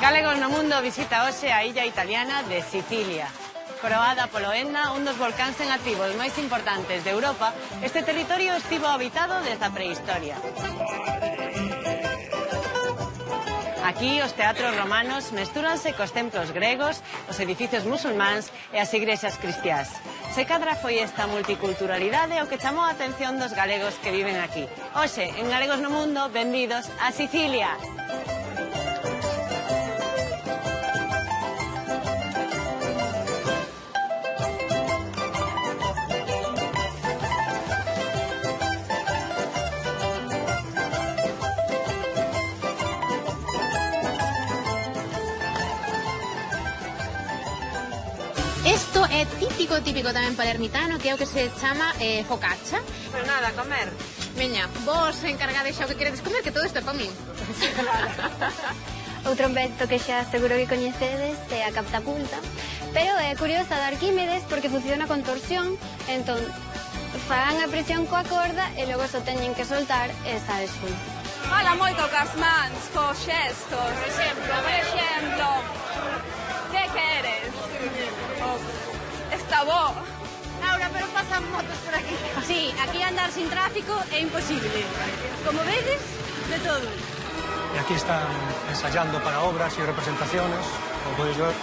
Galegos no Mundo visita hoxe a illa italiana de Sicilia. Coroada polo Etna, un dos volcáns en activos máis importantes de Europa, este territorio estivo habitado desde a prehistoria. Aquí os teatros romanos mestúranse cos templos gregos, os edificios musulmáns e as igrexas cristiás. Se cadra foi esta multiculturalidade o que chamou a atención dos galegos que viven aquí. Hoxe, en Galegos no Mundo, benvidos a Sicilia. Isto é típico tamén palermitano, que é o que se chama focaccia. Pero nada, a comer. Veña, vos encargades xa o que queredes comer, que todo isto é para min. Outro invento que xa seguro que coñecedes é a catapulta, pero é curiosa de Arquímedes porque funciona con torsión, entón fan a presión coa corda e logo só teñen que soltar e sae sol. Fala moito cas mans, cos xestos. Por exemplo, que queres? Está bo. Laura, pero pasan motos por aquí. Sí, aquí andar sin tráfico é imposible. Como vedes, de todo. Y aquí están ensayando para obras y representaciones, como podéis ver.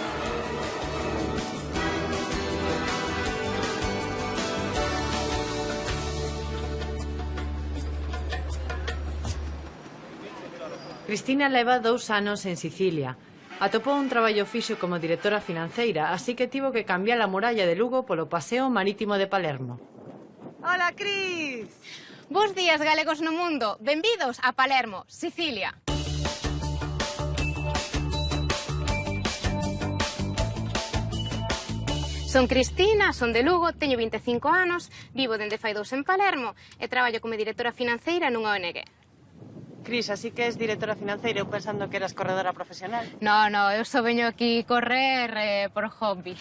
Cristina leva 2 anos en Sicilia. Atopou un traballo fixo como directora financeira, así que tivo que cambiar a muralla de Lugo polo paseo marítimo de Palermo. Hola, Cris! Bos días, galegos no mundo. Benvidos a Palermo, Sicilia. Son Cristina, son de Lugo, teño 25 anos, vivo dende fai 2 en Palermo e traballo como directora financeira nunha ONG. Cris, así que es directora financiera, eu pensando que eras corredora profesional. No, eu só veño aquí correr por hobby.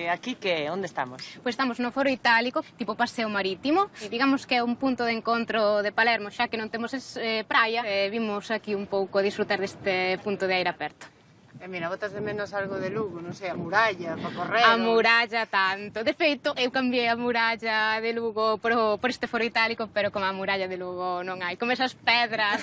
Aquí que? Onde estamos? Pois estamos no Foro Itálico, tipo paseo marítimo, e digamos que é un punto de encontro de Palermo, xa que non temos praia, vimos aquí un pouco a disfrutar deste punto de aire aperto. Mira, botas de menos algo de Lugo, non sei, a muralla, para correr... A muralla tanto. De feito, eu cambiei a muralla de Lugo por este Foro Itálico, pero como a muralla de Lugo non hai. Como esas pedras...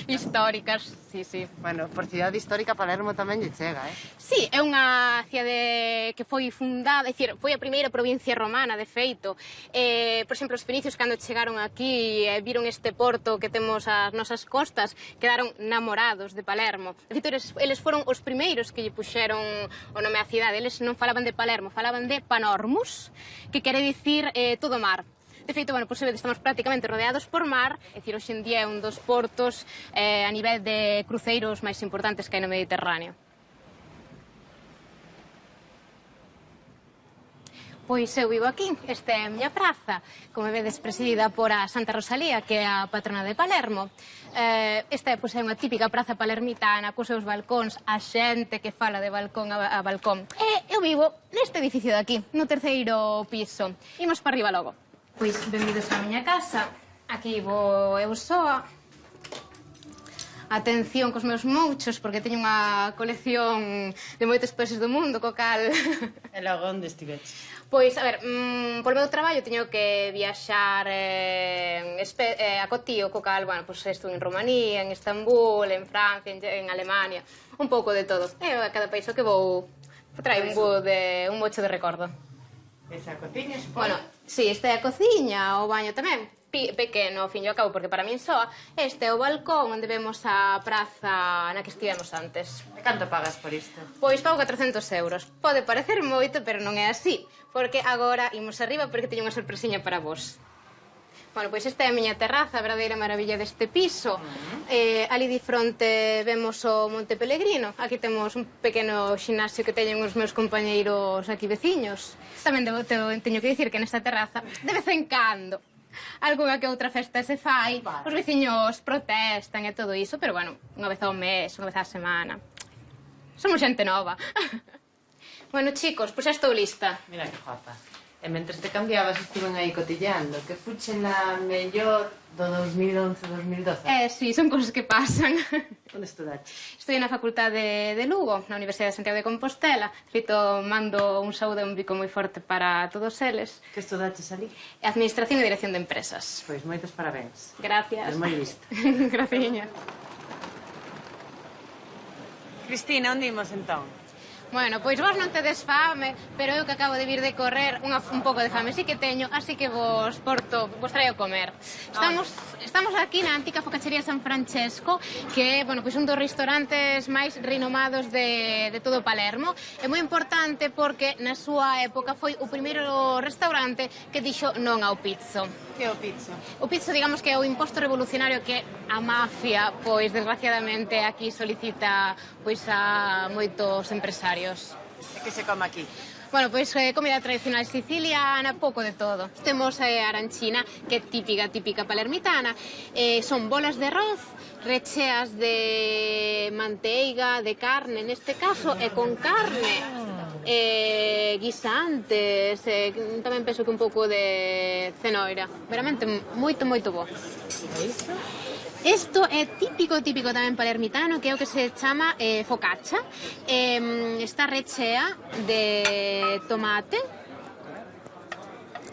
Históricas, sí. Bueno, por cidade histórica Palermo tamén lle chega, Sí, é unha cidade que foi fundada, é dicir, foi a primeira provincia romana, de feito. Por exemplo, os fenicios, cando chegaron aquí e viron este porto que temos ás nosas costas, quedaron namorados de Palermo. De feito, eles foron os primeiros que lle puxeron o nome á cidade. Eles non falaban de Palermo, falaban de Panormus, que quere dicir todo mar. De feito, bueno, pois estamos prácticamente rodeados por mar, é dicir, hoxe en día é un dos portos a nivel de cruceiros máis importantes que hai no Mediterráneo. Pois eu vivo aquí, esta é a miña praza, como vedes, presidida por a Santa Rosalía, que é a patrona de Palermo. Esta é unha típica praza palermitana, cos seus balcóns, a xente que fala de balcón a balcón. E eu vivo neste edificio de aquí, no 3º piso. Imos para arriba logo. Pois, benvidos á miña casa. Aquí vou eu soa. Atención cos meus mouchos, porque teño unha colección de moitos países do mundo, co cal... E logo onde estiveches? Pois, a ver, polo meu traballo teño que viaxar a cotío, co cal, bueno, pois estou en Rumanía, en Estambul, en Francia, en Alemania, un pouco de todo. E a cada país o que vou trae un mocho de recordo. Esa cociña, supongo. Bueno, si, esta é a cociña, o baño tamén pequeno, ao fin e ao cabo, porque para min soa. Este é o balcón onde vemos a praza na que estivemos antes. E canto pagas por isto? Pois pago 400 euros. Pode parecer moito, pero non é así, porque agora imos arriba porque teño unha sorpresiña para vos. Bueno, pois esta é a miña terraza, a verdadeira maravilla deste piso. Ali di fronte vemos o Monte Pellegrino. Aquí temos un pequeno xinasio que teñen os meus compañeiros aquí veciños. Tamén teño que dicir que nesta terraza, de vez en cando, algunha que outra festa se fai, os veciños protestan e todo iso, pero bueno, unha vez ao mes, unha vez á semana. Somos xente nova. Bueno, chicos, pois xa estou lista. Mira que guapa. E mentres te cambiabas estiven aí cotilleando, que fuche na mellor do 2011-2012. Sí, son cosas que pasan. Onde estudaste? Estudiei na Facultade de Lugo, na Universidade de Santiago de Compostela. Feito, mando un saúde e un bico moi forte para todos eles. Que estudaches ali? Administración e Dirección de Empresas. Pois moitos parabéns. Gracias. É moi listo. Graciña. Cristina, onde imos entón? Bueno, pois vos non tedes fame, pero eu que acabo de vir de correr un pouco de fame sí que teño, así que vos traio comer. Estamos aquí na antiga focachería San Francesco, que é, bueno, pois un dos restaurantes máis renomados de todo Palermo. É moi importante porque na súa época foi o primeiro restaurante que dixo non ao pizzo. Que é o pizzo? O pizzo, digamos que é o imposto revolucionario que a mafia, pois, desgraciadamente, aquí solicita pois a moitos empresarios. E que se come aquí? Bueno, pois comida tradicional siciliana, pouco de todo. Temos a arancina, que é típica palermitana. Son bolas de arroz, recheas de manteiga, de carne, neste caso, e con carne, guisantes, tamén penso que un pouco de cenoira. Veramente moito bo. E iso? Isto é típico tamén palermitano, que é o que se chama focaccia. Está rechea de tomate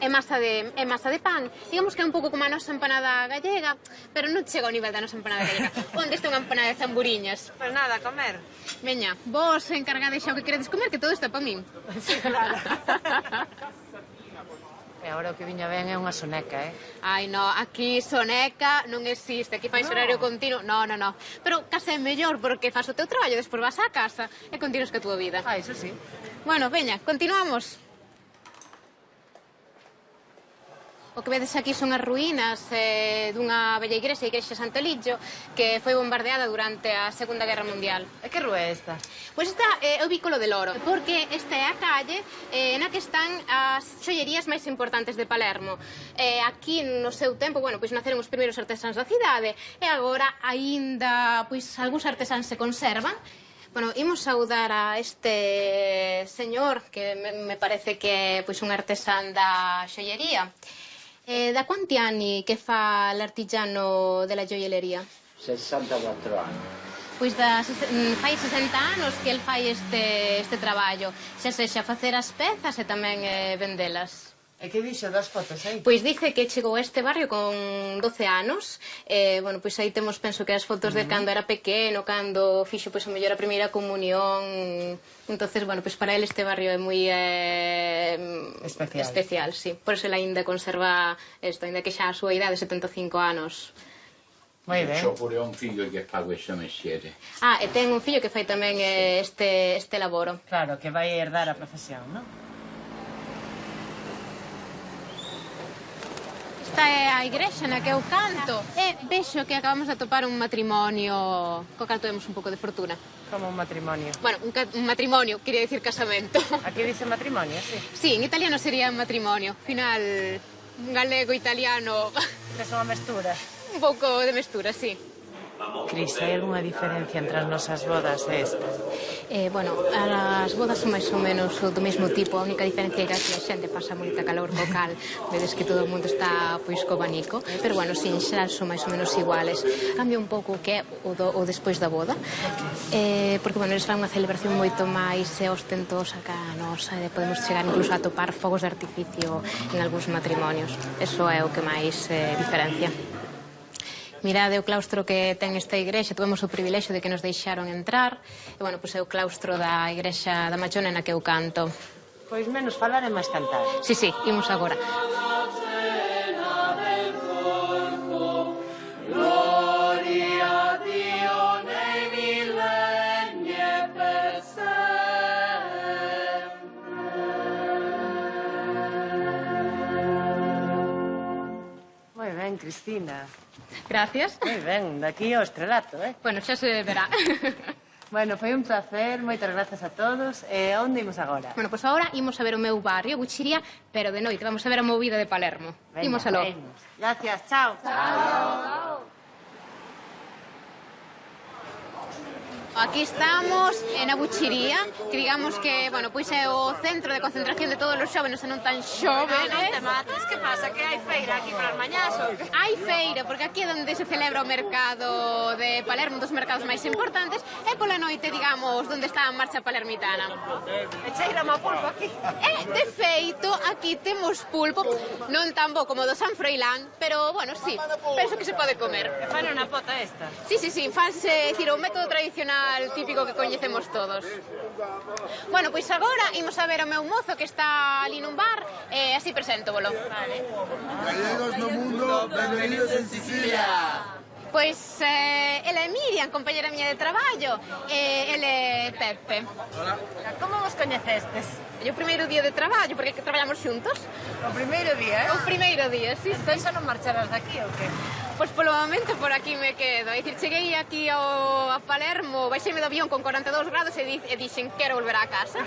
e masa de pan. Digamos que é un pouco como a nosa empanada gallega, pero non chega ao nivel da nosa empanada gallega. Onde está unha empanada de zamburiñas? Pois nada, a comer. Veña, vos encargades xa o que queredes comer, que todo está para min. Sí, claro. E agora o que viña ben é unha soneca, Ai, no, aquí soneca non existe, aquí fai horario continuo, no. Pero case é mellor porque faz o teu traballo, despois vas á casa e continuas ca túa vida. Ah, iso sí. Bueno, veña, continuamos. O que vedes aquí son as ruínas dunha bella igrexa, a igrexa Sant'Eligio, que foi bombardeada durante a Segunda Guerra Mundial. E que rúa é esta? Pois esta é o Vícolo del Oro, porque esta é a calle na que están as xollerías máis importantes de Palermo. Aquí no seu tempo, bueno, pois naceron os primeiros artesáns da cidade e agora aínda pois algúns artesáns se conservan. Bueno, imos saudar a este señor que me parece que é pois un artesán da xollería. Da quanti anni che fa l'artigiano della gioielleria? 64 anni. Pois fai 60 anos que el fai este traballo, xa sexa facer as pezas e tamén vendelas. E que dixo das fotos aí? Pois dice que chegou a este barrio con 12 anos. Bueno, pois aí temos, penso que as fotos de cando era pequeno, cando fixo pois a mellor a primeira comunión. Entonces, bueno, pois para ele este barrio é moi especial, sí. Por eso ele aínda conserva isto, aínda que xa a súa idade, 75 anos. Moi ben. C'ho pure un figlio che fa questo mestiere. Ah, e ten un fillo que fai tamén este laboro. Claro, que vai herdar a profesión, non? Esta é a igrexa na que eu canto e vexo que acabamos de atopar un matrimonio co cal tuvemos un pouco de fortuna. Como un matrimonio. Bueno, un matrimonio, quería decir casamento. Aquí dice matrimonio, sí. Sí, en italiano sería matrimonio. Final, galego-italiano. Es unha mestura. Un pouco de mestura, sí. Cris, hai algunha diferencia entre as nosas bodas e estas? Bueno, as bodas son máis ou menos do mesmo tipo. A única diferencia é que aquí a xente pasa moita calor co cal. Vedes que todo o mundo está pois co abanico. Pero bueno, si, en xeral son máis ou menos iguales. Cambia un pouco o que é o despois da boda. Porque, bueno, eles fan unha celebración moito máis ostentosa que a nosa. Podemos chegar incluso a topar fogos de artificio en algúns matrimonios. Eso é o que máis diferencia. Mirade o claustro que ten esta igrexa, tuvemos o privilexio de que nos deixaron entrar, e, bueno, pois é o claustro da igrexa da Machona na que eu canto. Pois menos falar e máis cantar. Sí, imos agora. Moi ben, Cristina. Gracias. Moi ben, daqui ao estrelato, Bueno, xa se verá. Bueno, foi un placer, moitas grazas a todos. E onde imos agora? Bueno, pois agora imos a ver o meu barrio, Buchiría, pero de noite. Vamos a ver a movida de Palermo. Venga, Imos aló. veños. Gracias, chao. Chao. Aquí estamos na Buchiría, que digamos que, bueno, pois é o centro de concentración de todos os xóvenes e non tan xóvenes. Non te mates, que pasa? Que hai feira aquí para as mañás? Hai feira, porque aquí é onde se celebra o mercado de Palermo, un dos mercados máis importantes, e pola noite, digamos, onde está a marcha palermitana. E cheira má pulpo aquí. De feito, aquí temos pulpo, non tan bo como do San Froilán, pero, bueno, sí, penso que se pode comer. E fan unha pota esta. Sí, fanse, decir, o método tradicional típico que coñecemos todos. Bueno, pois agora imos a ver o meu mozo que está ali nun bar e así preséntovolo. Vale. Gallegos no mundo, benvenidos en Sicilia. Pois ela é Miriam, compañera miña de traballo, e ele é Pepe. Hola. Como vos coñecestes? E o primeiro día de traballo, porque traballamos xuntos. O primeiro día, O primeiro día, sí. Entón xa non marcharás daqui, ou que? Pois polo momento por aquí me quedo. É dicir, cheguei aquí a Palermo, baixei-me do avión con 42 grados e dixen quero volver á casa.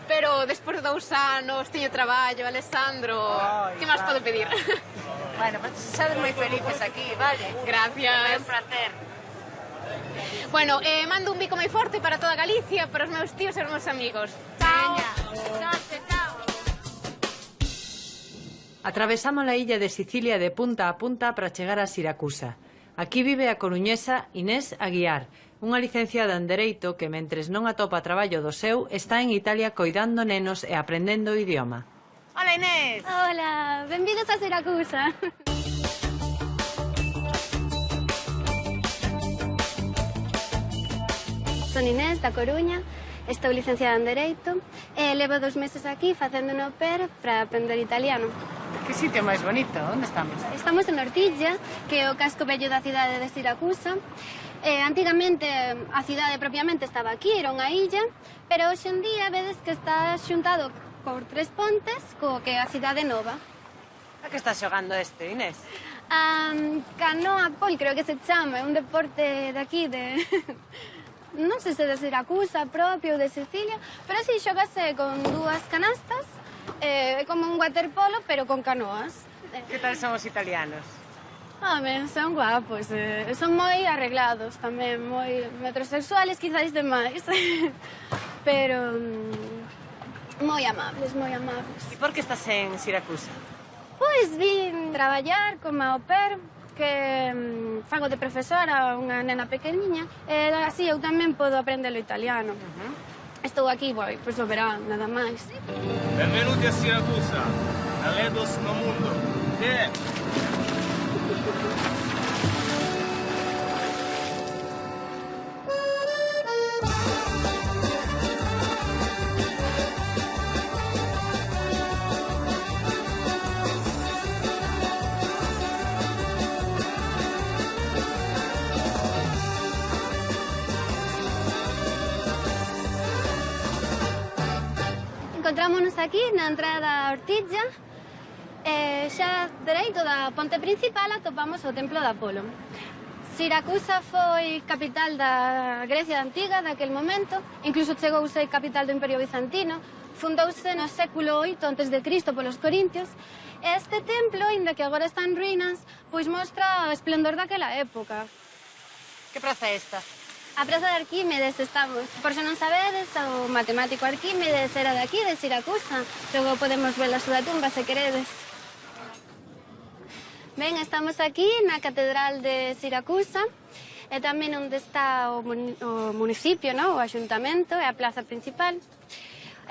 Pero despois de 2 anos teño traballo, Alessandro, que máis podo pedir? Bueno, pues xades moi felices aquí, vale? Gracias. É un placer. Bueno, mando un bico moi forte para toda Galicia, para os meus tíos e os meus amigos. Chao. Chao. Atravesamos a illa de Sicilia de punta a punta para chegar a Siracusa. Aquí vive a coruñesa Inés Aguiar, unha licenciada en Dereito que, mentres non atopa traballo do seu, está en Italia coidando nenos e aprendendo o idioma. Hola, Inés. Hola, benvidos a Siracusa. Son Inés, da Coruña, estou licenciada en Dereito e levo 2 meses aquí facendo un au pair para aprender italiano. Que sitio máis bonito, onde estamos? Estamos en Ortilla, que é o casco vello da cidade de Siracusa. Antigamente a cidade propiamente estaba aquí, era unha illa, pero hoxe en día vedes que está xuntado por 3 pontes co que é a cidade nova. A que estás xogando este, Inés? Canoa pol, creo que se chama, é un deporte de aquí, de... non sei se de Siracusa propio ou de Sicilia, pero si xogase con 2 canastas, é como un waterpolo, pero con canoas. Que tal son os italianos? Home, son guapos, son moi arreglados tamén, moi metrosexuales, quizáis demais, pero moi amables, moi amables. E por que estás en Siracusa? Pois vin traballar como au pair, que fago de profesora a unha nena pequeniña, e así eu tamén podo aprender o italiano. Estou aquí, pois o verán, nada máis. Benvenuti a Siracusa, Gallegos no mundo. Encontrámonos aquí na entrada a Ortilla e xa dereito da ponte principal atopamos o templo de Apolo. Siracusa foi capital da Grecia antiga daquel momento, incluso chegou a ser capital do Imperio Bizantino, fundouse no século VIII a.C. polos corintios, e este templo, inda que agora está en ruínas, pois mostra o esplendor daquela época. Que praza é esta? A praza de Arquímedes estamos. Por se non sabedes, o matemático Arquímedes era de aquí, de Siracusa. Logo podemos ver a súa tumba, se queredes. Ben, estamos aquí na Catedral de Siracusa, e tamén onde está o municipio, o axuntamento, e a plaza principal.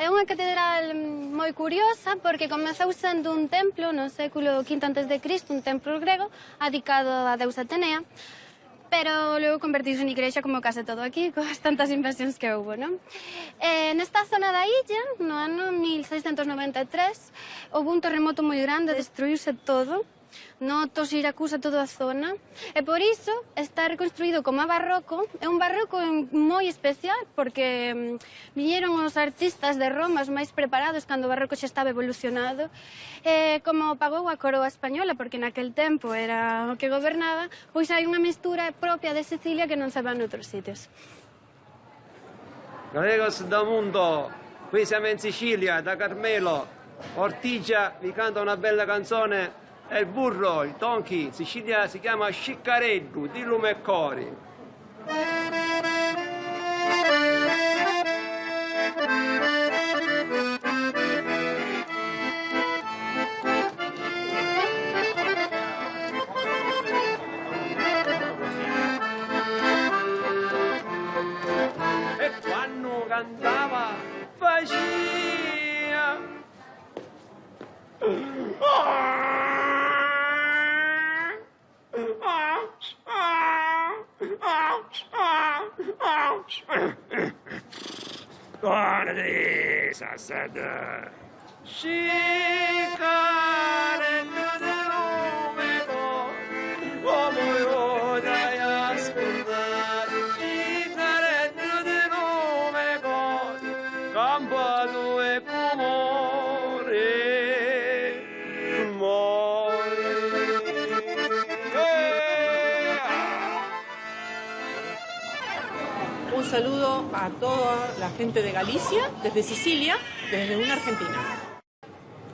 É unha catedral moi curiosa porque comezou sendo un templo no século V a.C., un templo grego, adicado á deusa Atenea. pero logo convertiuse en igrexa como case todo aquí, coas tantas invasións que houve, non? Nesta zona da illa, no ano 1693, houve un terremoto moi grande, destruíuse todo, Noto, Siracusa, toda a zona, e por iso está reconstruído como a barroco. É un barroco moi especial, porque viñeron os artistas de Roma, os máis preparados, cando o barroco xa estaba evolucionado, como pagou a coroa española, porque naquel tempo era o que gobernaba, pois hai unha mistura propia de Sicilia que non se va noutros sitios. Galegos do mundo, qui siamo in Sicilia, da Carmelo. Ortigia vi canta una bella canzone. È il burro, il tonchi, in Sicilia si chiama sciccareddu, di lume e cori. E quando cantava faccia guardi, sassada, scicareddu di lume come io dai ascoltare, scicareddu di lume campato e pomore, Un saludo a toda la gente de Galicia, desde Sicilia, desde una Argentina.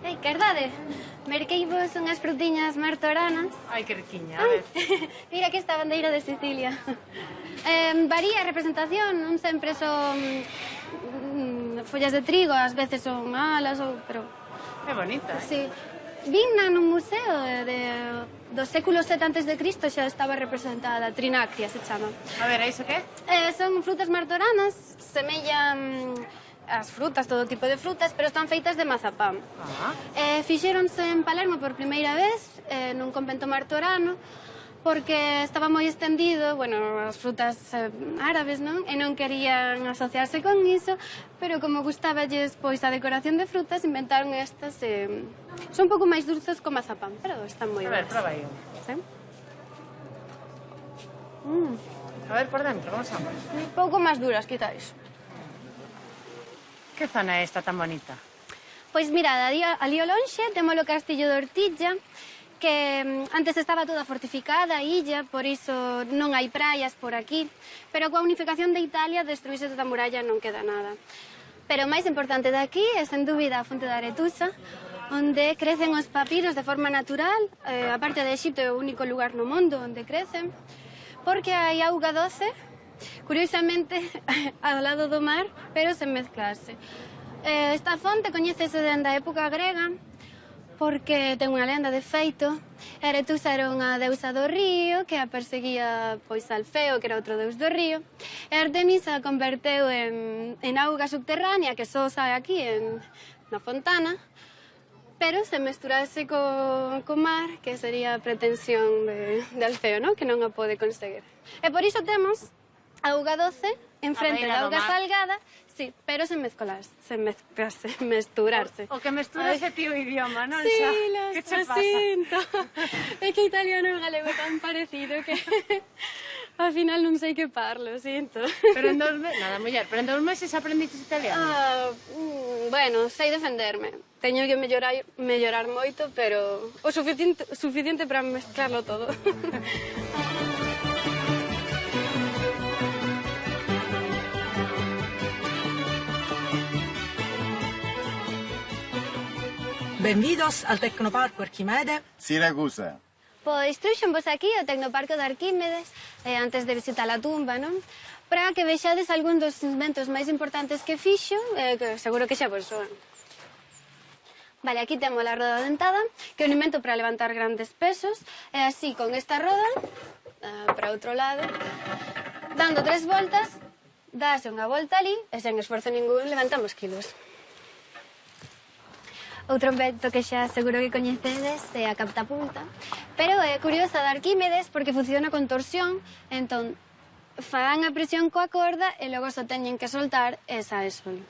Ei, que herdade? Merqueivos unhas frutiñas martoranas. Ai, que riquiña, a ver. Mira que esta bandeira de Sicilia. Varía a representación, non sempre son follas de trigo, ás veces son alas, pero... Que bonita, Sí. Vina nun museo do século 7 a.C. xa estaba representada, Trinacria se chama. A ver, a iso que? Son frutas martoranas, semellan as frutas, todo tipo de frutas, pero están feitas de mazapán. Fixéronse en Palermo por primeira vez, nun convento martorano, porque estaba moi estendido, bueno, as frutas árabes, non? E non querían asociarse con iso, pero como gustáballes pois a decoración de frutas, inventaron estas son un pouco máis dulces co mazapán, pero están moi boas. A ver, boas. prova aí. Sí? A ver, por dentro, como son? Un pouco máis duras, quitáis. Que zona é esta tan bonita? Pois mirad, ali ao lonxe temos o castillo de Ortilla, que antes estaba toda fortificada a illa, por iso non hai praias por aquí, pero coa unificación de Italia destruíse toda a muralla, non queda nada. Pero o máis importante daqui é, sen dúbida, a fonte da Aretusa, onde crecen os papiros de forma natural, a parte de Egipto é o único lugar no mundo onde crecen, porque hai auga doce, curiosamente, ao lado do mar, pero sen mezclarse. Esta fonte coñécese dende a época grega, porque ten unha lenda de feito. Aretusa era unha deusa do río que a perseguía pois Alfeo, que era outro deus do río, e Artemisa a converteu en auga subterránea que só sae aquí na fontana, pero se mesturase co mar, que sería a pretensión de Alfeo, non? Que non a pode conseguir. E por iso temos auga doce enfrente da auga salgada, sí, pero sen mezclarse, sen mesturarse. O que mesturase ti o idioma, non? Sí, Que che pasa? sinto. É que italiano e galego tan parecido que ao final non sei que parlo, sinto. Pero en 2 meses, nada, muller, pero en 2 meses aprendiches italiano? Bueno, sei defenderme. Teño que mellorar moito, pero o suficiente para mezclarlo todo. Benvidos al Tecnoparco Arquimede. Siracusa. Pois trouxenvos aquí ao Tecnoparco de Arquímedes, antes de visitar a tumba, non? Para que vexades algún dos inventos máis importantes que fixo, que seguro que xa vos soan. Vale, aquí temos a roda dentada, que é un invento para levantar grandes pesos, e así, con esta roda, para outro lado, dando 3 voltas, dáse unha volta ali, e sen esforzo ningún levantamos kilos. Outro invento que xa seguro que coñecedes é a catapulta, Pero é curiosa de Arquímedes porque funciona con torsión, entón fan a presión coa corda e logo só teñen que soltar e sae solo.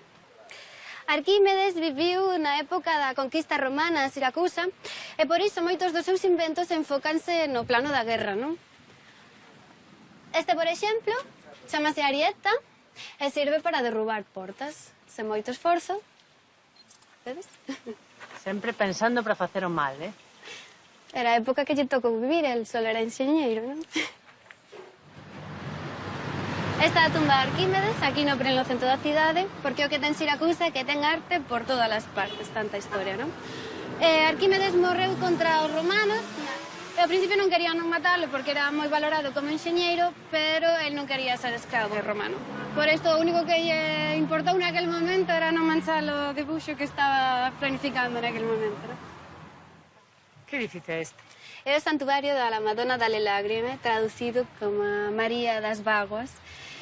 Arquímedes viviu na época da conquista romana a Siracusa e por iso moitos dos seus inventos enfócanse no plano da guerra, non? Este, por exemplo, chamase Arietta e sirve para derrubar portas, sen moito esforzo. Vedes? Sempre pensando para facer o mal, eh? Era a época que lle tocou vivir, el solo era enxeñeiro, non? Esta é a tumba de Arquímedes, aquí no pleno centro da cidade, porque o que ten Siracusa é que ten arte por todas as partes, tanta historia, non? Arquímedes morreu contra os romanos, e ao principio non querían matalo porque era moi valorado como enxeñeiro, pero el non quería ser escravo romano. Por isto, o único que lle importou naquel momento era non manchar o dibuixo que estaba planificando naquel momento, non? Que edificio é este? É o santuario da la Madonna dalle Lagrime, traducido como a María das Bágoas,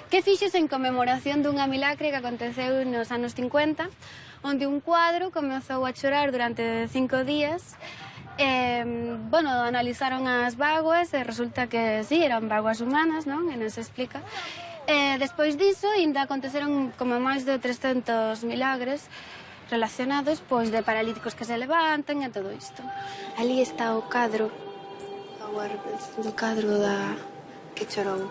que fixose en conmemoración dunha milagre que aconteceu nos anos 50, onde un cuadro comezou a chorar durante 5 días. Analizaron as bágoas e resulta que sí, eran bágoas humanas, non? E non se explica. Despois diso, ainda aconteceron como máis de 300 milagres relacionados, pois, de paralíticos que se levantan e todo isto. Ali está o cadro, do cadro da que chorou.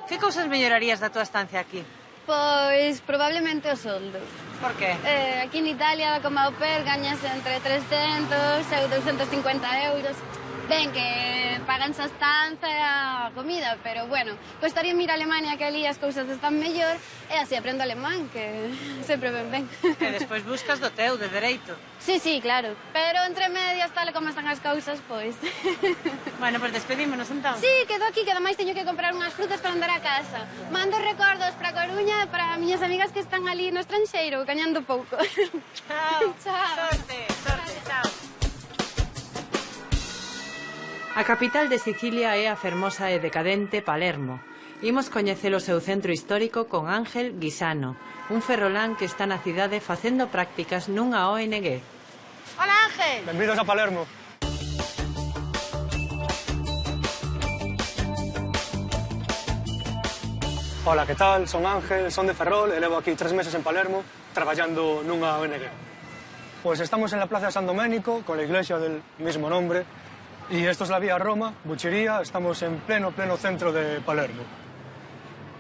Que cousas mellorarías da tua estancia aquí? Pois, probablemente o soldo. Por que? Aquí en Italia, como au pair, gañas entre 300 e 250 euros. Ben, que pagan a estancia e a comida, pero bueno, gostaría ir a Alemania, que ali as cousas están mellor, e así aprendo alemán, que sempre ben. E despois buscas do teu, de dereito. Sí, claro, pero entre medias, tal como están as cousas, pois... Bueno, pues despedímonos entón. Sí, quedo aquí, que ademais teño que comprar unhas frutas para andar a casa. Mando recordos para Coruña e para miñas amigas que están ali no estranxeiro, cañando pouco. Chao. Sorte, chao. A capital de Sicilia é a fermosa e decadente Palermo. Imos coñecer o seu centro histórico con Ángel Guisano, un ferrolán que está na cidade facendo prácticas nunha ONG. Hola, Ángel. Benvidos a Palermo. Hola, que tal? Son Ángel, son de Ferrol e levo aquí 3 meses en Palermo traballando nunha ONG. Pues estamos en la Plaza de San Domenico, con la iglesia del mismo nombre, y esto es la vía Roma, Buchería, estamos en pleno centro de Palermo.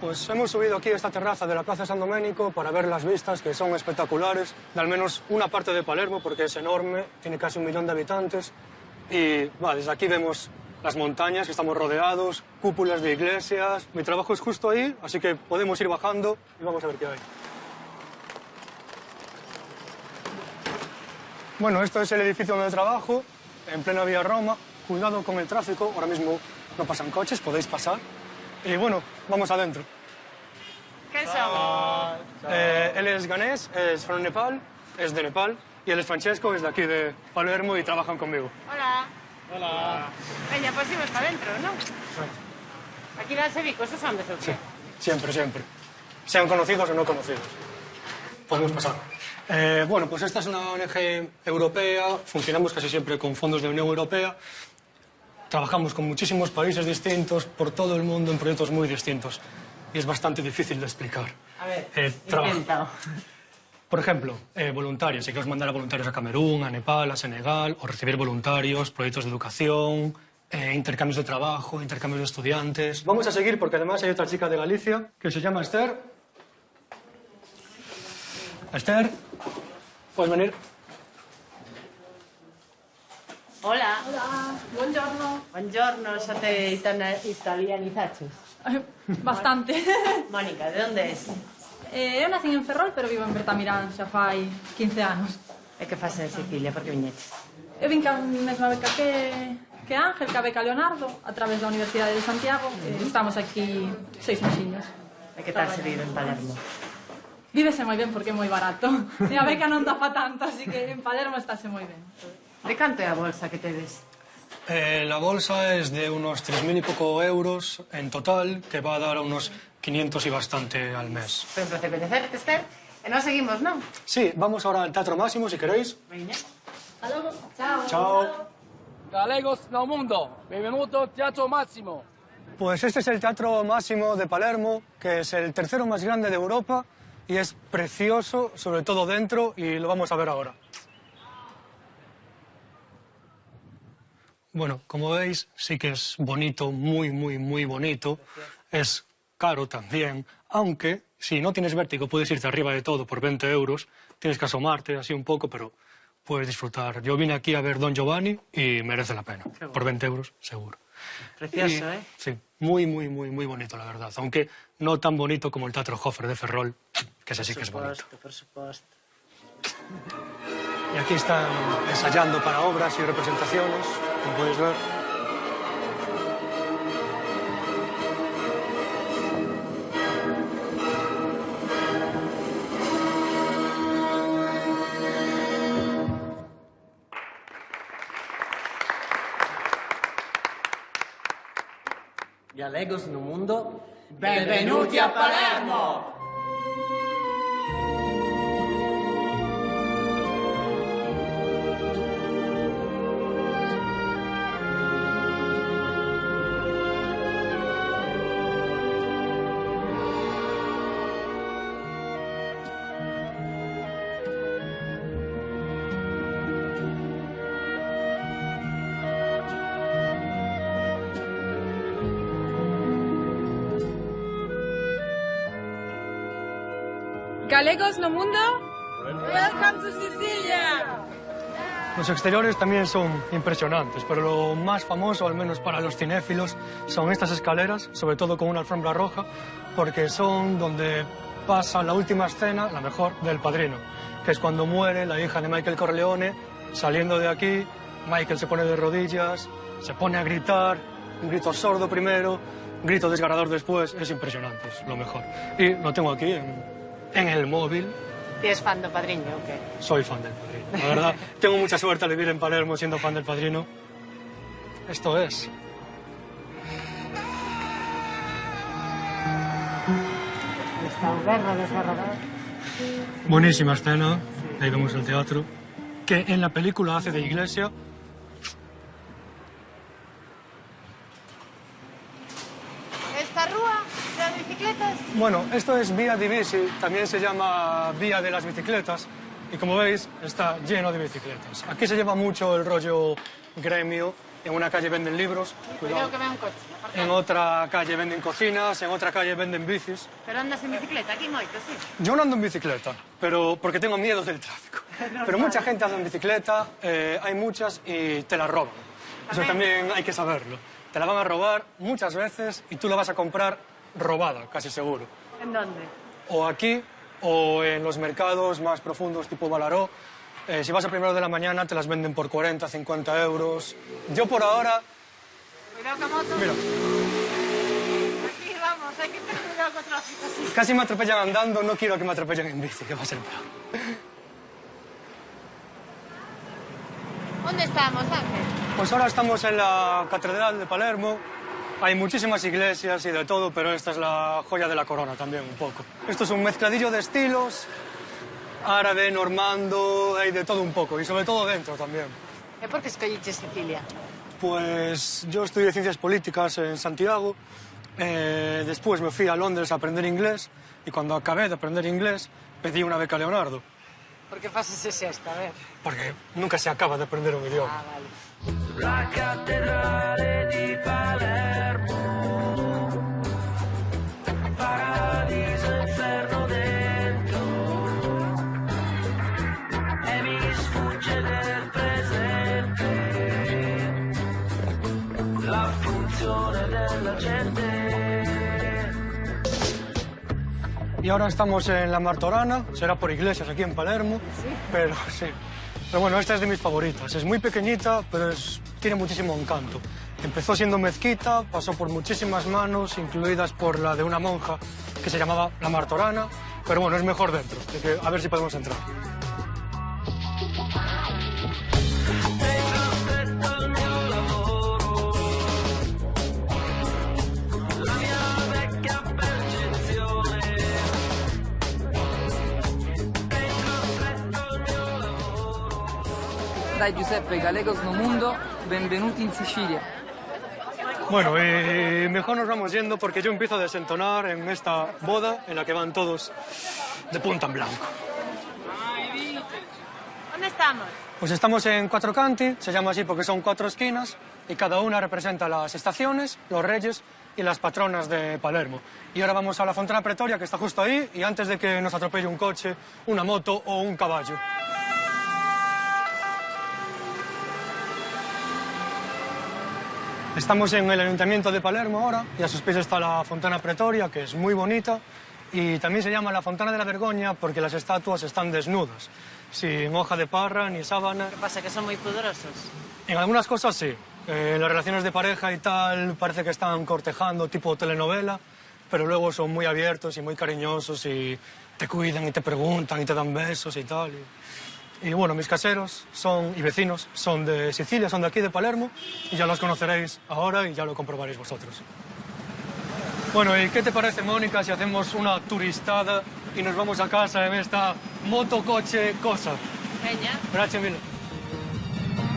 Pues hemos subido aquí a esta terraza de la Plaza de San Domenico para ver las vistas, que son espectaculares, de al menos una parte de Palermo, porque es enorme, tiene casi 1 millón de habitantes, y desde aquí vemos las montañas, que estamos rodeados, cúpulas de iglesias. Mi trabajo es justo ahí, así que podemos ir bajando y vamos a ver qué hay. Bueno, esto es el edificio donde trabajo, en plena vía Roma. Cuidado con el tráfico, ahora mismo no pasan coches, podéis pasar. Y bueno, vamos adentro. ¿Qué somos? Él es ganés, es from Nepal, es de Nepal, y él es Francesco, es de aquí de Palermo y trabajan conmigo. Hola. Hola. Venga, pues imos para adentro, ¿no? Aquí darse bicos, ¿os hombres o qué? Sí, siempre. Sean conocidos o no conocidos. Podemos pasar. Bueno, pues esta es una ONG europea, funcionamos casi siempre con fondos de Unión Europea. Trabajamos con muchísimos países distintos, por todo el mundo, en proyectos muy distintos. Y es bastante difícil de explicar. A ver, intenta. Por ejemplo, voluntarios. Si queremos mandar a voluntarios a Camerún, a Nepal, a Senegal, o recibir voluntarios, proyectos de educación, intercambios de trabajo, intercambios de estudiantes. Vamos a seguir porque además hay otra chica de Galicia que se llama Esther. Esther, ¿puedes venir? Hola. Hola, buongiorno. Buongiorno, xa te italianizaches? Bastante. Mónica, de onde es? Eu nací en Ferrol, pero vivo en Bertamirán xa fai 15 anos. E que faz en Sicilia, por que viñeches? Eu vin ca mesma beca que Ángel, que a beca Leonardo, a través da Universidade de Santiago. Estamos aquí 6 mesiños. E que tal se vive en Palermo? Vívese moi ben porque é moi barato. E a beca non dá pa tanto, así que en Palermo estáse moi ben. De canto é a bolsa que tedes? La bolsa es de unos 3.000 y poco euros en total, que va a dar unos 500 y bastante al mes. Foi un placer coñecerte, Esther. E nós seguimos, non? Sí, vamos ahora al Teatro Máximo, si queréis. Veña. Hasta logo. Chao. Chao. Galegos no mundo, benvenuto Teatro Máximo. Pues este es el Teatro Máximo de Palermo, que es el tercero más grande de Europa y es precioso, sobre todo dentro, y lo vamos a ver ahora. Bueno, como veis, sí que es bonito, muy bonito. Es caro también, aunque si no tienes vértigo puedes irte arriba de todo por 20 euros. Tienes que asomarte así un poco, pero puedes disfrutar. Yo vine aquí a ver Don Giovanni y merece la pena. Por 20 euros, seguro. Precioso, Y, sí, muy bonito, la verdad. Aunque no tan bonito como el Teatro Hofer de Ferrol, que ese sí que es bonito. Por supuesto. Y aquí están ensayando para obras y representaciones, como podéis ver. Galegos no mundo, Benvenuti a Palermo! Galegos no mundo, welcome to Sicilia. Los exteriores también son impresionantes, pero lo más famoso, al menos para los cinéfilos, son estas escaleras, sobre todo con una alfombra roja, porque son donde pasa la última escena, la mejor, del Padrino, que es cuando muere la hija de Michael Corleone. Saliendo de aquí, Michael se pone de rodillas, se pone a gritar, un grito sordo primero, un grito desgarrador después. Es impresionante, es lo mejor. Y lo tengo aquí en el móvil. ¿Y es fan del Padriño o qué? Soy fan del Padrino, la verdad. Tengo mucha suerte al vivir en Palermo siendo fan del Padrino. Esto es. Está desgarrador. Buenísima escena, ahí vemos el teatro, que en la película hace de iglesia. ¿Esta rúa de las bicicletas? Bueno, esto es Vía di Bici, también se llama Vía de las Bicicletas, y como veis, está lleno de bicicletas. Aquí se lleva mucho el rollo gremio, en una calle venden libros, Cuidado que vea un coche. en otra calle venden cocinas, en otra calle venden bicis. Pero andas en bicicleta, aquí moito, sí. Yo no ando en bicicleta, pero porque tengo miedo del tráfico. Pero mucha gente anda en bicicleta, hay muchas y te la roban. Eso también hay que saberlo. Te la van a robar muchas veces y tú la vas a comprar robada, casi seguro. ¿En dónde? O aquí o en los mercados más profundos tipo Balaró. Si vas a primero de la mañana te las venden por 40, 50 euros. Yo por ahora... Cuidado con moto. Mira. Aquí vamos, hay que tener cuidado con tráfico. Sí. Casi me atropellan andando, no quiero que me atropellen en bici, que va a ser peor. ¿Dónde estamos, Ángel? Pues ahora estamos en la Catedral de Palermo. Hay muchísimas iglesias y de todo, pero esta es la joya de la corona también, un poco. Esto es un mezcladillo de estilos, árabe, normando, hay de todo un poco, y sobre todo dentro también. ¿Y por qué escolliches Sicilia? Pues yo estudié Ciencias Políticas en Santiago, después me fui a Londres a aprender inglés, y cuando acabé de aprender inglés, pedí una beca Leonardo. ¿Por qué haces esta? A ver. Porque nunca se acaba de aprender un idioma. Ah, vale. La cattedrale di Palermo, paradiso inferno dentro, e mi sfugge del presente la funzione della gente. Y ahora estamos en la Martorana, será por iglesias aquí en Palermo, ¿Sí? Pero sí. Pero bueno, esta es de mis favoritas. Es muy pequeñita, pero tiene muchísimo encanto. Empezó siendo mezquita, pasó por muchísimas manos, incluidas por la de una monja que se llamaba la Martorana, pero bueno, es mejor dentro, así que a ver si podemos entrar. Aspetto il mio lavoro. Sai Giuseppe, Galegos no mundo, benvenuti in Sicilia. Bueno, mejor nos vamos yendo porque yo empiezo a desentonar en esta boda en la que van todos de punta en blanco. ¿Dónde estamos? Pues estamos en Cuatro Canti, se llama así porque son 4 esquinas y cada una representa las estaciones, los reyes y las patronas de Palermo. Y ahora vamos a la Fontana Pretoria, que está justo ahí, y antes de que nos atropelle un coche, una moto o un caballo. Estamos en el Ayuntamiento de Palermo ahora, y a sus pies está la Fontana Pretoria, que es muy bonita, y también se llama la Fontana de la Vergoña porque las estatuas están desnudas, sin hoja de parra ni sábana. ¿Qué pasa, que son muy pudorosos? En algunas cosas sí. Las relaciones de pareja y tal parece que están cortejando tipo telenovela, pero luego son muy abiertos y muy cariñosos y te cuidan y te preguntan y te dan besos y tal. Y bueno, mis caseros y vecinos son de Sicilia, son de aquí, de Palermo, y ya los conoceréis ahora y ya lo comprobaréis vosotros. Bueno, ¿y qué te parece, Mónica, si hacemos una turistada y nos vamos a casa en esta motocoche cosa? Veña. Gracias mille.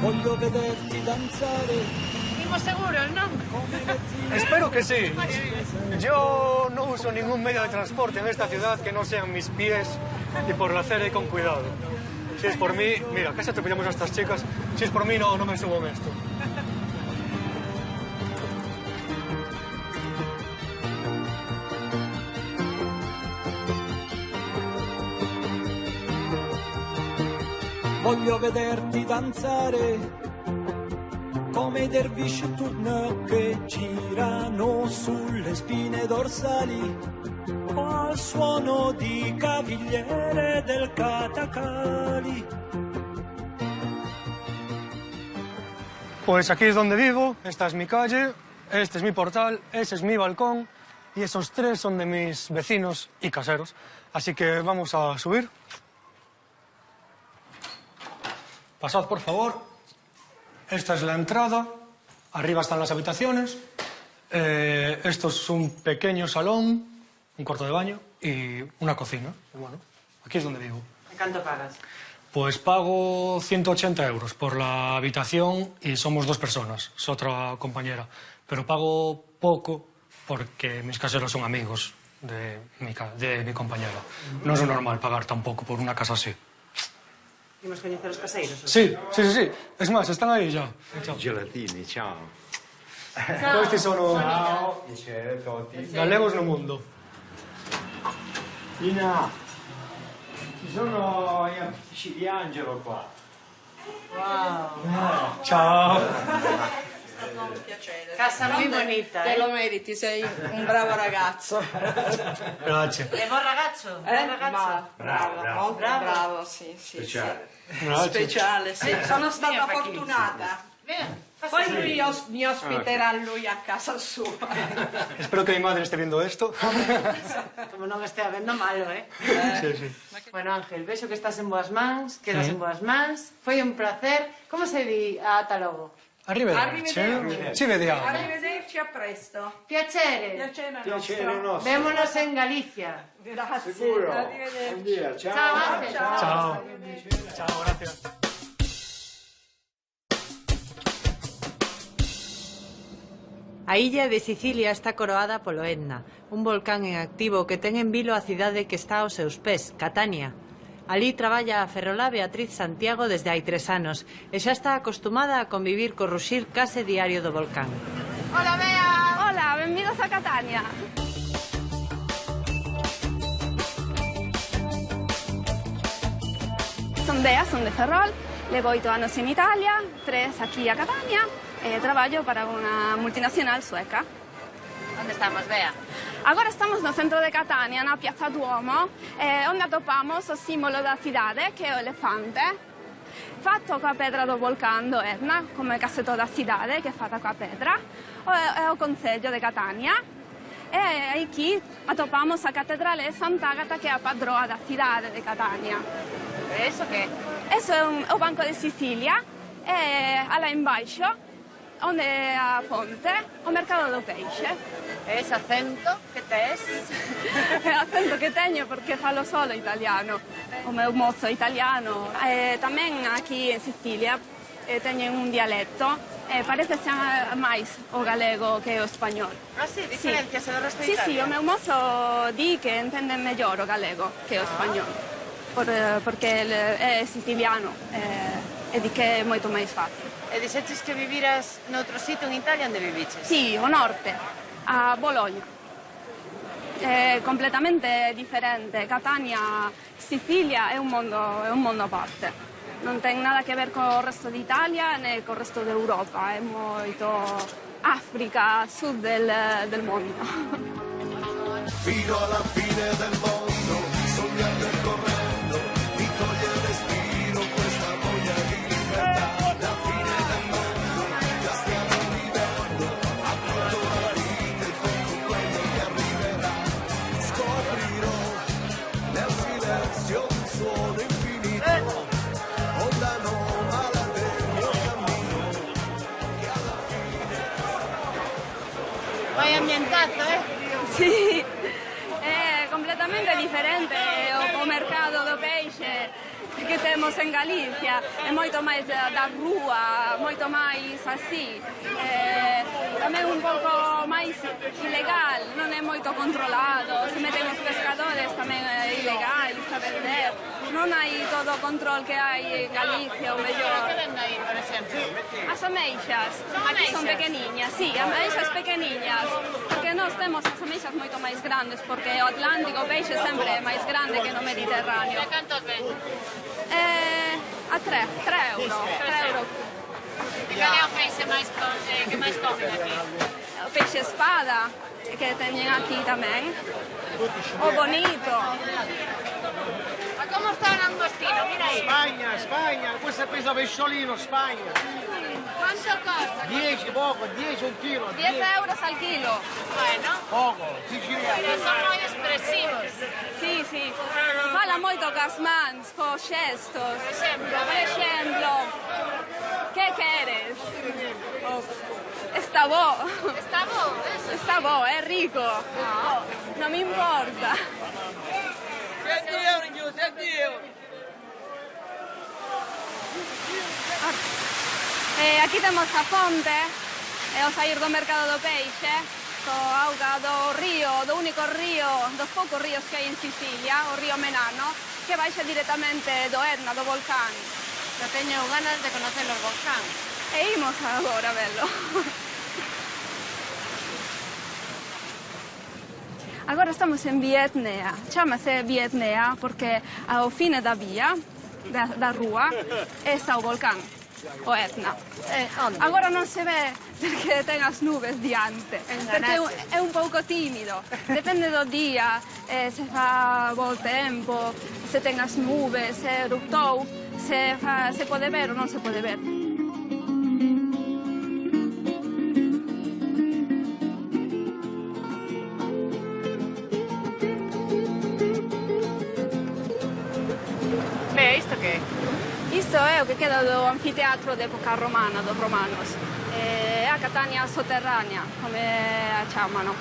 Voglio vederti danzare. ¿Seguimos seguros, no? Espero que sí. Yo no uso ningún medio de transporte en esta ciudad que no sean mis pies y por la acera y con cuidado. Si es por mí, mira, casi atropellamos a estas chicas. Si es por mí, no me subo en esto. Voglio vederti danzare come i dervisci turno che girano sulle spine dorsali al suono di cavigliere del Catacali. Pues aquí es donde vivo, esta es mi calle, este es mi portal, ese es mi balcón y esos 3 son de mis vecinos y caseros. Así que vamos a subir. Pasad, por favor. Esta es la entrada. Arriba están las habitaciones. Esto es un pequeño salón, un cuarto de baño y una cocina. Bueno, aquí es donde vivo. ¿Cuánto pagas? Pues pago 180 euros por la habitación y somos 2 personas, es otra compañera. Pero pago poco porque mis caseros son amigos de mi compañera. No es normal pagar tan poco por una casa así. ¿Imos coñecer os caseiros? Sí. Es más, están ahí ya. Gelatini, ciao. Questi sono Galegos no mundo. Ina, ci sono gli amici di Angelo qua. Wow. Ciao. Casa muy bonita, Te lo meriti, sei un bravo ragazzo. Grazie. E buon ragazzo? Buon ragazzo? Bravo, bravo, sì. Speciale. Grazie. Speciale, sì. Sono stata Mia fortunata. Poi lui mi ospiterà lui a casa sua. Espero que mi madre esté viendo esto. Como non estea vendo malo, eh? Sí. Bueno, Ángel, vexo que estás en boas mans, quedas en boas mans. Foi un placer. Como se di a ata logo? Arrivederci. Ci vediamo. Arrivederci, a presto. Piacere. Piacere nostro. Vémonos en Galicia. Grazie. Sicuro. Arrivederci. Buen día. Ciao. Ciao, Ángel. Ciao, gracias. A illa de Sicilia está coroada polo Etna, un volcán en activo que ten en vilo a cidade que está aos seus pés, Catania. Alí traballa a ferrolá Beatriz Santiago desde hai 3 anos e xa está acostumada a convivir co ruxir case diario do volcán. Hola, Bea! Hola, benvidos a Catania. Son Bea, son de Ferrol, levo 8 anos en Italia, 3 aquí a Catania e traballo para unha multinacional sueca. Onde estamos, Bea? Agora estamos no centro de Catania, na Piazza Duomo, onde atopamos o simbolo da cidade, que é o elefante, fatto coa pedra do volcán do Etna, come cassetto da cidade, que é fatta coa pedra, é o Concello de Catania. E aquí atopamos a Catedrale de Sant'Agata, que é a padroa da cidade de Catania. E iso que? Eso é o Banco de Sicilia, e alá embaixo, onde é a fonte, o mercado do peixe. E ese acento que tes? É o acento que teño porque falo solo italiano. O meu mozo italiano. Tamén aquí en Sicilia teñen un dialecto, parece máis o galego que o español. Ah, sí? Diferenciase do resto de Sí, Italia? o meu mozo di que entende mellor o galego que o español, porque é siciliano e di que é moito máis fácil. E dixeches que viviras noutro sitio en Italia, onde viviches? Sí, o norte, a Bologna. È completamente differente. Catania, Sicilia è un mondo a parte. Non ten nada che ver con il resto d'Italia né con il resto d'Europa, è molto Africa, sud del mondo. Fino alla fine del mondo, sognando e correndo, mi toglie il respiro questa voglia di libertà. La fine del mondo, la stiamo vivendo, affronto la vita e tutto quello che arriverà. Scoprirò nel silenzio un suono infinito, onda anomala del mio cammino, che alla fine... Vai ambientato, Sì, è completamente differente o mercato do peixe que temos en Galicia, é moito máis da rúa, moito máis así, tamén un pouco máis ilegal, non é moito controlado, se meten os pescadores tamén é ilegal, a vender, non hai todo o control que hai en Galicia, o mellor. Que vende aí, por exemplo? As ameixas, aquí son pequeniñas, sí, ameixas pequeniñas, porque nós temos as ameixas moito máis grandes, porque o Atlántico, o peixe sempre é máis grande que no Mediterráneo. E cantos vende? A 3 euro. E cal é o peixe que máis comen aquí? O peixe espada, que teñen aquí tamén. O bonito. Ma come sta un angostino? Mira aí. Spagna, questo è peso pesciolino, Spagna. Quanto costa? 10, poco, 10 un chilo. 10 euros al chilo. Bueno. Poco, siciliano. Pero son moi expresivos. Sí. Fala moito cas mans, co xestos. Por exemplo, que queres? Está bo. Está bo, eso. Está bo, é rico. Non me importa. 7 euro, 7 euro. Aquí temos a fonte, o sair do mercado do peixe, co auga do río, do único río, dos poucos ríos que hai en Sicilia, o río Menano, que baixa directamente do Etna, do volcán. Eu teño ganas de conocer os volcáns. E imos agora a verlo. Agora estamos en Vietnea, chámase Vietnea porque ao fine da vía, da rúa, está o volcán, o Etna. Agora non se ve porque ten as nubes diante, porque é un pouco tímido. Depende do día, se fa bo tempo, se ten as nubes, se eruptou, se pode ver ou non se pode ver. Isto que é? Isto é o que queda do anfiteatro de época romana, dos romanos. É a Catania soterránea, como a chamano.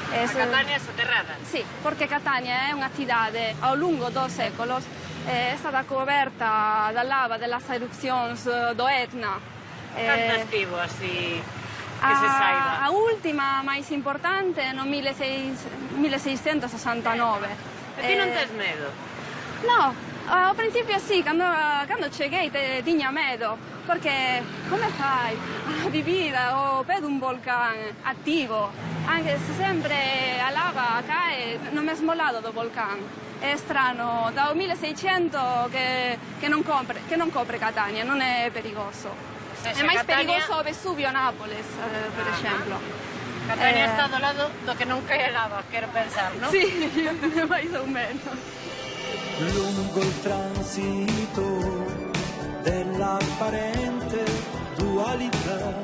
A Catania soterrada? Sí, porque Catania é unha cidade ao longo dos séculos é stata coberta da lava das erupcións do Etna. Canto estivo así que se saiba? A última máis importante no 1669. E ti non tes medo? No, ao principio sí, cando cheguei tiña medo, porque come fai a vivir ao pé dun volcán activo, anche se sempre a lava cae no mesmo lado do volcán. É strano, dao 1600 que non copre Catania, non é perigoso. É máis perigoso o Vesubio Nápoles, por exemplo. Catania está do lado do que non cae lava, quero pensar, non? Sí, máis ou menos. Lungo il transito dell'apparente dualità,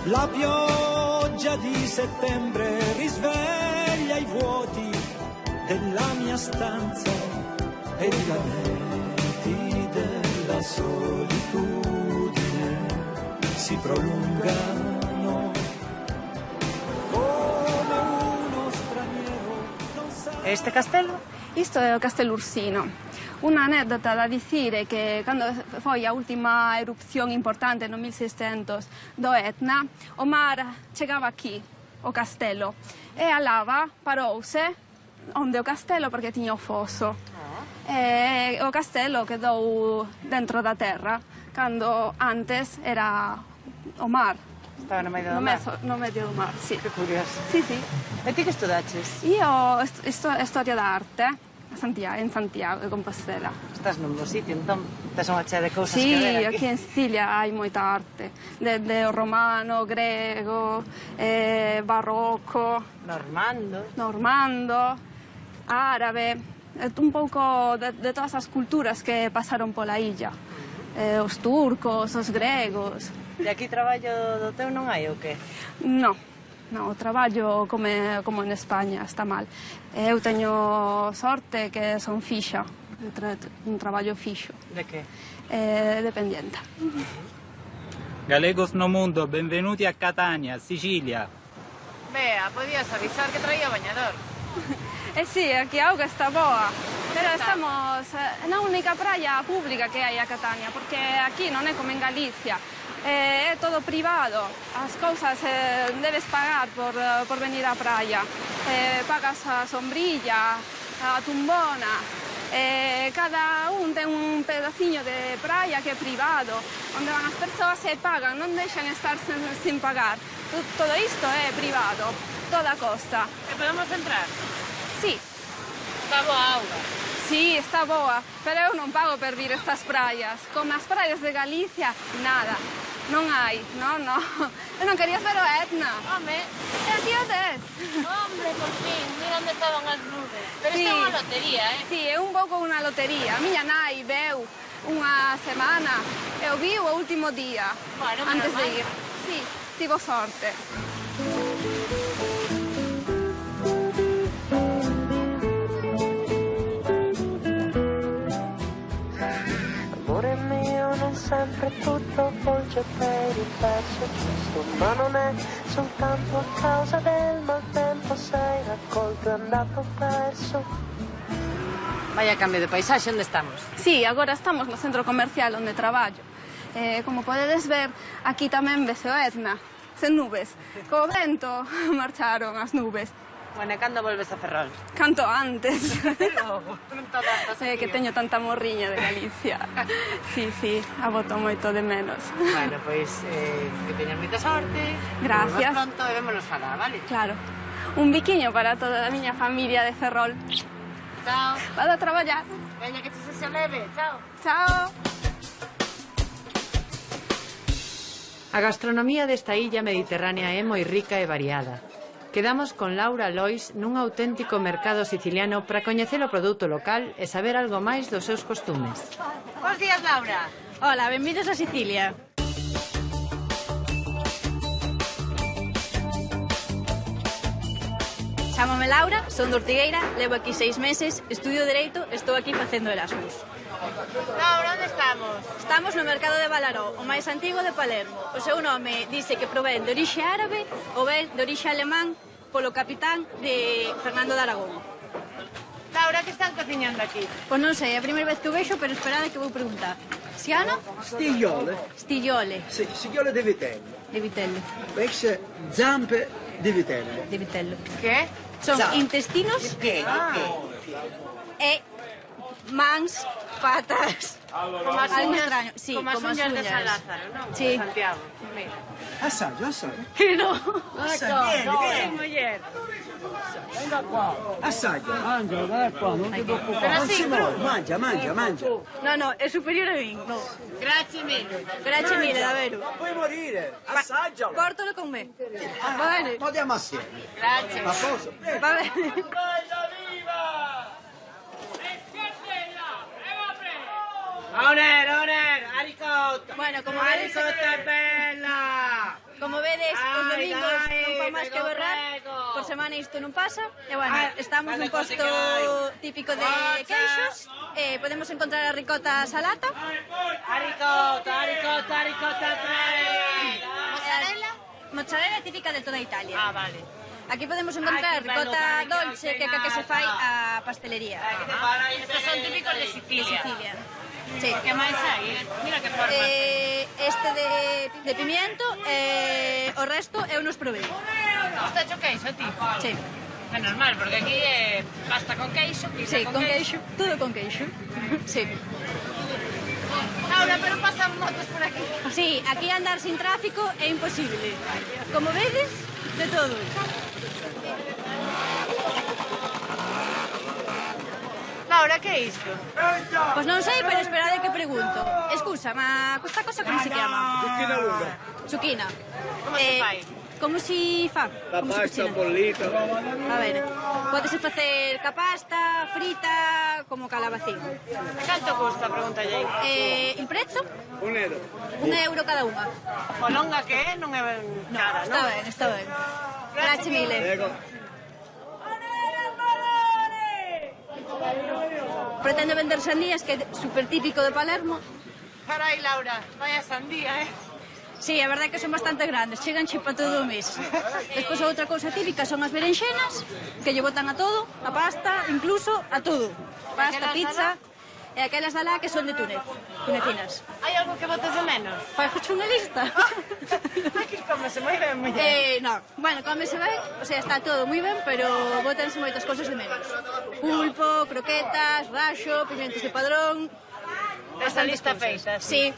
la pioggia di settembre risveglia i vuoti della mia stanza e i lamenti della solitudine si prolungano come uno straniero non sa. Este castelo? Isto é o Castelo Ursino. Unha anécdota da dicir é que cando foi a última erupción importante no 1600 do Etna, o mar chegaba aquí, o castelo, e a lava parouse onde o castelo porque tiña o foso. E o castelo quedou dentro da terra, cando antes era o mar. Estaba no medio do mar. No medio do mar, sí. Que curioso. Sí, sí. E ti que estudaches? Io historia da arte en Santiago de Compostela. Estás nun bo sitio, entón tes unha chea de cousas Sí, que ver aquí en Sicilia hai moita arte. Desde o romano, grego, barroco... Normando, árabe... Un pouco de todas as culturas que pasaron pola illa. Os turcos, os gregos... E aquí traballo do teu non hai ou que? Non, o traballo como en España está mal. Eu teño sorte que son fixa, un traballo fixo. De que? Dependiente. Galegos no mundo, benvenuti a Catania, Sicilia. Bea, podías avisar que traía bañador. Sí, aquí a auga está boa, pero estamos na única praia pública que hai a Catania, porque aquí non é como en Galicia. É todo privado, as cousas debes pagar por venir á praia. Pagas a sombrilla, a tumbona, cada un ten un pedaciño de praia que é privado, onde van as persoas e pagan, non deixan estar sin pagar. Todo isto é privado, toda a costa. E podemos entrar? Sí. Está boa a auga? Sí, está boa, pero eu non pago per vir estas praias. Como as praias de Galicia, nada. Non hai, non. Eu non querías ver o Etna. Home. E aquí o tes. Hombre, por fin, mira onde estaban as nubes. Pero isto é unha lotería, Sí, é un pouco unha lotería. A miña nai veu unha semana. Eu vi o último día, antes de ir. Sí, tivo sorte. Amore mio, non sempre tutto volge per il verso giusto, ma non è soltanto a causa del maltempo, sei raccolto e andato perso. Vaya cambio de paisaxe, onde estamos? Sí, agora estamos no centro comercial onde traballo. Como podedes ver, aquí tamén vese o Etna, sen nubes. Co vento marcharon as nubes. Bueno, e cando volves a Ferrol? Canto antes. Que teño tanta morriña de Galicia. Sí, a boto moito de menos. Bueno, pois que teñas moita sorte. Gracias. Nos pronto e vémonos falar, vale? Claro. Un biquiño para toda a miña familia de Ferrol. Chao. Vado a traballar. Veña, que che se leve. Chao. Chao. A gastronomía desta illa mediterránea é moi rica e variada. Quedamos con Laura Lois nun auténtico mercado siciliano para coñecer o produto local e saber algo máis dos seus costumes. Bos días, Laura. Hola, benvidos a Sicilia. Chámame Laura, son de Ortigueira, levo aquí 6 meses, estudio Dereito, estou aquí facendo Erasmus. Laura, onde estamos? Estamos no mercado de Balaró, o máis antigo de Palermo. O seu nome dice que provén de orixe árabe ou ben de orixe alemán polo capitán de Fernando de Aragón. Laura, que están cociñando aquí? Pois non sei, é a primeira vez que o vexo, pero esperade que vou preguntar. Siano? Stigliole. Stigliole. Sì, stigliole di vitello. De vitello. Invece zampe di vitello. De vitello. Que? Son Zampe. intestinos e mans, patas. Como as Algo uñas, extraño. Sí, como as uñas de San Lázaro, non? Sí. De Santiago. Mira. Assaggio. Que no. Sí, muller. Venga qua. Assaggio. Angelo, dai qua, non ti preoccupare. Però Non sì, si muove. Mangia. No, è superiore a me. No. Grazie mille. Grazie mille, davvero. Non puoi morire. Assaggialo. Portalo con me. Va bene. Andiamo assieme. Grazie. A posto? Va bene. Oner, a ricotta. Bueno, como a vedes, ricotta è bella. Como vedes, os Ai, domingos dai, non fa máis que prego, berrar. prego. Por semana isto non pasa. E bueno, estamos vale, nun posto cose que hai. típico de Forza. queixos. Podemos encontrar a ricota salata. A ricotta, tre. Mozzarella típica de toda Italia. Ah, vale. Aquí podemos encontrar ricota dolce, que é que se fai a pastelería. Estos son típicos de Sicilia. Sí. Que máis hai? Mira que forma. Este de pimiento, o resto eu nos provei. Gusta cho queixo, ti? Sí. É normal, porque aquí é pasta con queixo, pizza con queixo. Todo con queixo. Sí. Laura, pero pasan motos por aquí. Sí, aquí andar sin tráfico é imposible. Como vedes, de todo. Laura, que é isto? Pois non sei, pero esperade que pregunto. Excusa, ma esta cosa como se chama? Zucchina lunga. Zucchina. Como se fai? Como si fa? La pasta bollita. A ver, pódese facer ca pasta, frita, como calabacín. Canto custa, pregunta aí? Il prezzo? €1. €1 cada unha. O longa que é, non é cara, non? Está ben. Grazie mille. Pretende vender sandías, que é super típico de Palermo. Carai, Laura, vaya sandía, Sí, a verdade é que son bastante grandes, chegan para todo o mes. Despois outra cousa típica son as berenxenas, que lle botan a todo, a pasta, incluso a todo. Pasta, pizza, e aquelas da lá que son de Túnez, tunecinas. Hai algo que botes de menos? Faixe unha lista. Aquí comese moi ben, muller. No, bueno, comese ben, o sea, está todo moi ben, pero botanse moitas cousas de menos. Pulpo, croquetas, raxo, pimientos de padrón... Esta lista feita, sí.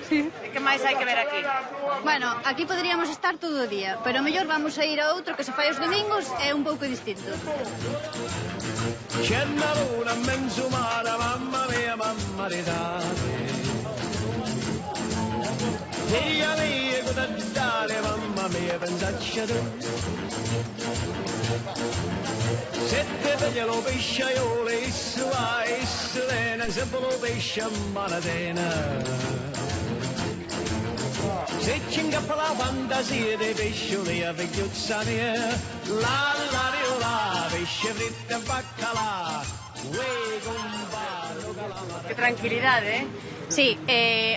E que máis hai que ver aquí? Bueno, aquí poderíamos estar todo o día, pero mellor vamos a ir a outro que se fai os domingos e é un pouco distinto. C'è una luna in mezzo mare, mamma mia, mamma di date. Figlia mia, cosa dare, mamma mia, pensacci tu. Se te vede lo pesciaiolo, isso va, isso viene, sempre lo pesce a manatena. Se ci ingappa la fantasia dei pescioli a vecchiuzza mia, la riola, pesce fritto e baccalà, uè compadre, calama. Que tranquilidade, Sí,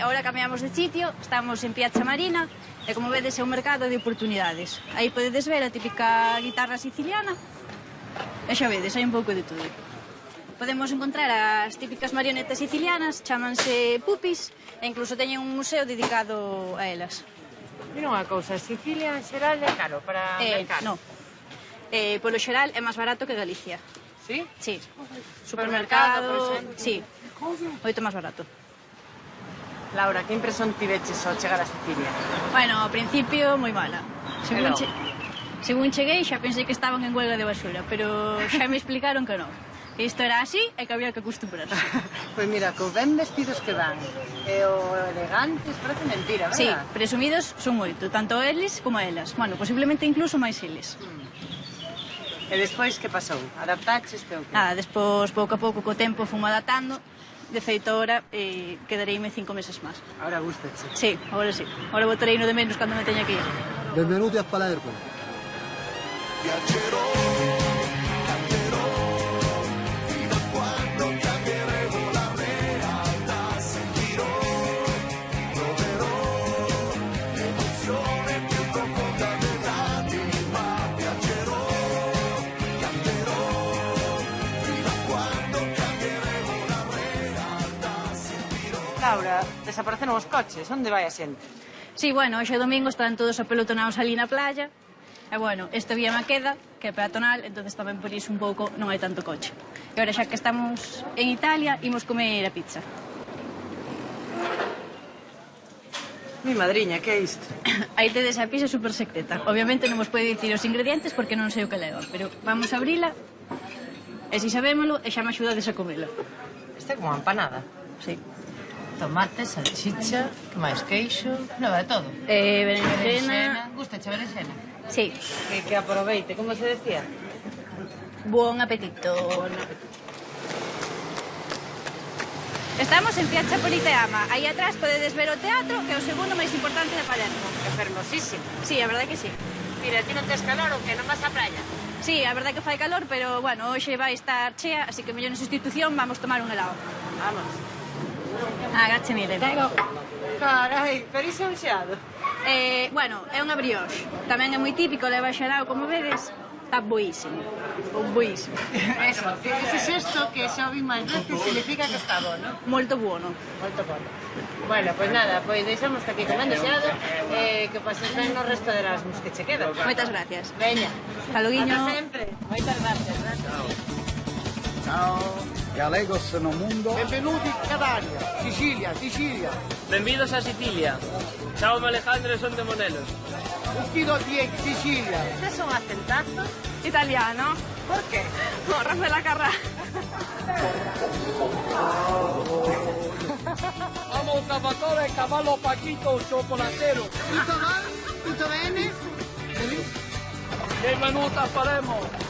ahora cambiamos de sitio, estamos en Piazza Marina, e como vedes é un mercado de oportunidades. Aí podedes ver a típica guitarra siciliana, e xa vedes, hai un pouco de todo. Podemos encontrar as típicas marionetas sicilianas, chamanse pupis, e incluso teñen un museo dedicado a elas. Mira unha cousa, Sicilia en xeral é caro para mercar. No. Polo xeral é máis barato que Galicia. Sí? Sí. Supermercado, por Supermercado, exemplo. sí. Moito máis barato. Laura, que impresión tiveches ao chegar a Sicilia? Bueno, ao principio moi mala. Pero- Según cheguei xa pensei que estaban en huelga de basura, pero xa me explicaron que non. Que isto era así e que había que acostumbrarse. Pois mira, co ben vestidos que van e o elegantes parece mentira, verdad? Sí, presumidos son moito, tanto eles como elas. Bueno, posiblemente incluso máis eles. E despois que pasou? Adaptaches ou que? Nada, despois, pouco a pouco, co tempo fumo adaptando. De feito, ahora quedareime 5 meses máis. Ahora gustache? Sí, ahora sí. Ahora botarei no de menos cando me teña que ir. Benvenuti a Palermo. Viaggerò, canterò, fino a quando cambieremo la realtà. Sentirò, proverò l'emozione più profonda dell'anima. Viaggerò, canterò, fino a quando cambieremo la realtà. Sentirò. Laura, desapareceron os coches, onde vai a xente? Sí, bueno, hoxe domingo están todos apelotonados ali na playa. E bueno, esta vía me queda, que é peatonal, entonces tamén por iso un pouco non hai tanto coche. E agora xa que estamos en Italia, imos comer a pizza. Mi madriña, que é isto? Aí tedes a pizza super secreta. Obviamente non vos pode dicir os ingredientes porque non sei o que leva, pero vamos a abrila, e si sabémolo, e xa me axudades a comela. Esta é como a empanada. Sí. Tomate, salchicha, que máis queixo, leva de todo. Berenjena. Gustache berenjena? Sí. Que aproveite, como se decía? Bon apetito. Estamos en Piazza Politeama. Aí atrás podedes ver o teatro, que é o segundo máis importante de Palermo. Que fermosísimo. Sí, a verdade que sí. Mira, ti non tes calor ou que non vas á praia? Sí, a verdade que fai calor, pero, bueno, hoxe vai estar chea, así que mellor na sustitución vamos tomar un helado. Vamos. Grazie mille. Carai, pero iso é un xeado. Bueno, é unha brioche. Tamén é moi típico, leva xarao, como vedes. Está boísimo. Boísimo. Eso, ese xesto que xa o vi máis veces significa que está bo, non? Molto buono. Moito bo. Bueno, pois nada, pois deixamos que aquí comendo xeado que pases ben no resto de Erasmus que che quedan. Moitas gracias. Veña. Hasta loguiño. Ata sempre. Moitas gracias. Ciao. Galegos no mundo. Benvenuti Catania, Sicilia, Sicilia. Benvidos a Sicilia. Chao Alejandro, son de Monelos. Un kilo di Sicilia. Este es un acentazo Italiano. ¿Por qué? No, Raffaella Carrà. Amo il cavatore e cavallo Paquito cioccolatero. Tutto bene? Benvenuta a Palermo.